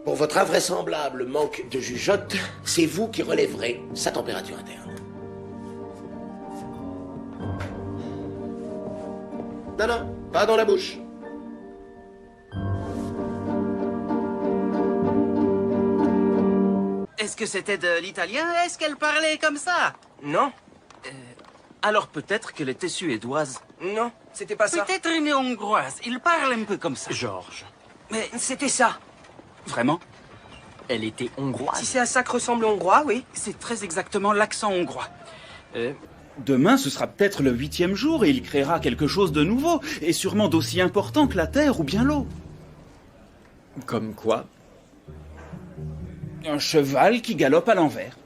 Pour votre invraisemblable manque de jugeote, c'est vous qui relèverez sa température interne. Non, non, pas dans la bouche. Est-ce que c'était de l'italien? Est-ce qu'elle parlait comme ça? Non, Alors peut-être qu'elle était suédoise. non, c'était pas ça. Peut-être une hongroise. Il parle un peu comme ça. Georges. Mais C'était ça. vraiment, Elle était Si hongroise. c'est à ça que ressemble hongrois, oui. c'est très exactement l'accent hongrois. Demain, ce sera peut-être le 8e jour et il créera quelque chose de nouveau, et sûrement d'aussi important que la terre ou bien l'eau. Comme quoi? Un cheval qui galope à l'envers.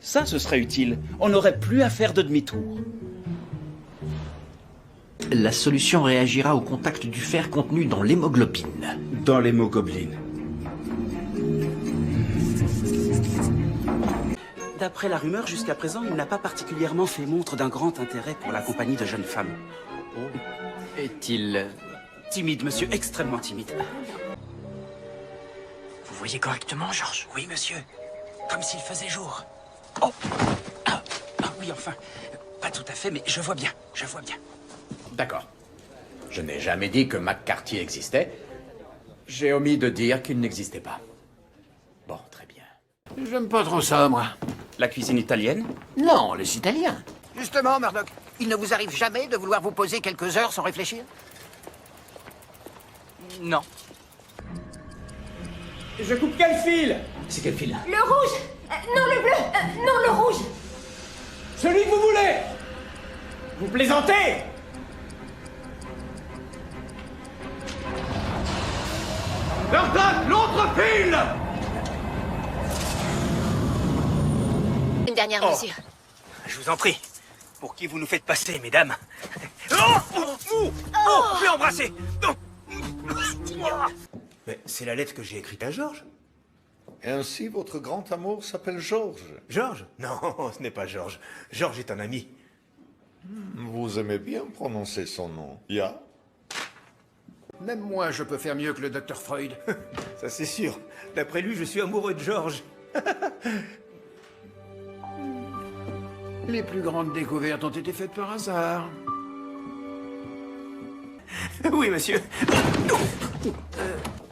Ça, ce serait utile. On n'aurait plus à faire de demi-tour. La solution réagira au contact du fer contenu dans l'hémoglobine. Dans l'hémoglobine. D'après la rumeur, jusqu'à présent, il n'a pas particulièrement fait montre d'un grand intérêt pour la compagnie de jeunes femmes. Est-il... Timide, monsieur, extrêmement timide. Vous voyez correctement, Georges? Oui, monsieur. Comme s'il faisait jour. Oh ah oui, enfin. Pas tout à fait, mais je vois bien. Je vois bien. D'accord. Je n'ai jamais dit que McCarthy existait. J'ai omis de dire qu'il n'existait pas. Bon, très bien. J'aime pas trop ça, moi. La cuisine italienne? Non, les Italiens. Justement, Murdoch, il ne vous arrive jamais de vouloir vous poser quelques heures sans réfléchir? Non. Je coupe quel fil? C'est quel fil? Le rouge non, le bleu non, le rouge. Celui que vous voulez. Vous plaisantez? Murdoch, l'autre fil! Une dernière mesure. Je vous en prie. Pour qui vous nous faites passer, mesdames? Oh, on peut embrasser. Mais c'est la lettre que j'ai écrite à Georges. Et ainsi, votre grand amour s'appelle Georges. Georges? Non, ce n'est pas Georges. Georges est un ami. Vous aimez bien prononcer son nom. Ya? Même moi, je peux faire mieux que le docteur Freud. Ça c'est sûr. D'après lui, je suis amoureux de Georges. Les plus grandes découvertes ont été faites par hasard. Oui, monsieur.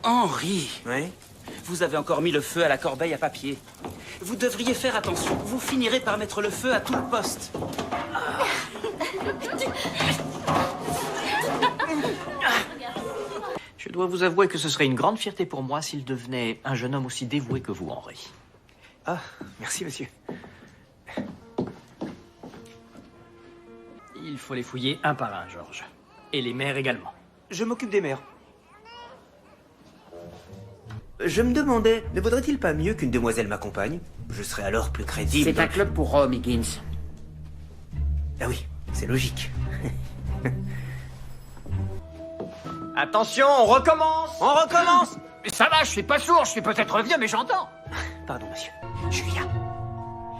Henri, Oui? vous avez encore mis le feu à la corbeille à papier. Vous devriez faire attention. Vous finirez par mettre le feu à tout le poste. Je dois vous avouer que ce serait une grande fierté pour moi s'il devenait un jeune homme aussi dévoué que vous, Henri. Ah, merci, monsieur. Il faut les fouiller un par un, Georges. Et les mères également. Je m'occupe des mères. Je me demandais, ne vaudrait-il pas mieux qu'une demoiselle m'accompagne? Je serais alors plus crédible. C'est un club pour Rome, Higgins. Ah oui, c'est logique. Attention, on recommence! On recommence! Mais ça va, je suis pas sourd, je suis peut-être vieux, mais j'entends. Pardon, monsieur. Julia.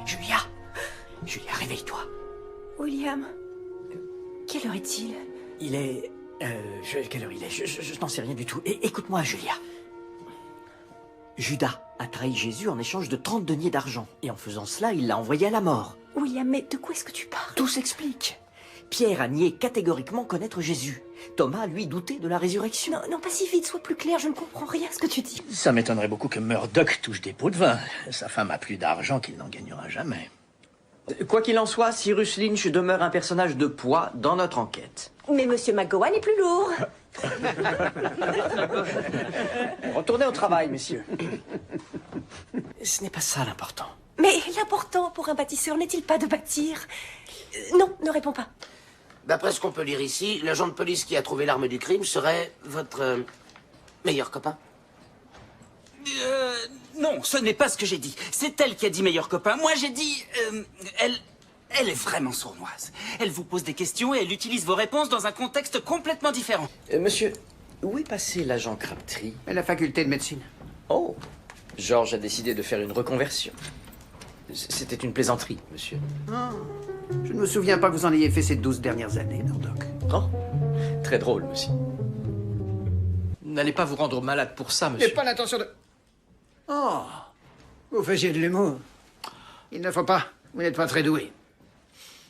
Julia. Julia, réveille-toi. William, quelle heure est-il? Il est... quelle heure il est? Je n'en sais rien du tout. Écoute-moi, Julia. Judas a trahi Jésus en échange de 30 deniers d'argent. Et en faisant cela, il l'a envoyé à la mort. William, mais de quoi est-ce que tu parles? Tout s'explique. Pierre a nié catégoriquement connaître Jésus. Thomas, lui, doutait de la résurrection. Non, non, pas si vite, sois plus clair, je ne comprends rien à ce que tu dis. Ça m'étonnerait beaucoup que Murdoch touche des pots de vin. Sa femme a plus d'argent qu'il n'en gagnera jamais. Quoi qu'il en soit, Cyrus Lynch demeure un personnage de poids dans notre enquête. Mais Monsieur McGowan est plus lourd. Retournez au travail, messieurs. Ce n'est pas ça l'important. Mais l'important pour un bâtisseur n'est-il pas de bâtir? Non, ne réponds pas. D'après ce qu'on peut lire ici, l'agent de police qui a trouvé l'arme du crime serait votre meilleur copain. Non, ce n'est pas ce que j'ai dit. C'est elle qui a dit meilleur copain. Moi, j'ai dit... Elle est vraiment sournoise. Elle vous pose des questions et elle utilise vos réponses dans un contexte complètement différent. Monsieur, où est passé l'agent Crabtree? À la faculté de médecine. Oh, Georges a décidé de faire une reconversion. C'était une plaisanterie, monsieur. Je ne me souviens pas que vous en ayez fait ces 12 dernières années, Murdoch. Oh, très drôle, monsieur. N'allez pas vous rendre malade pour ça, monsieur. J'ai pas l'intention de... Oh, vous faisiez de l'humour. Il ne faut pas, vous n'êtes pas très doué.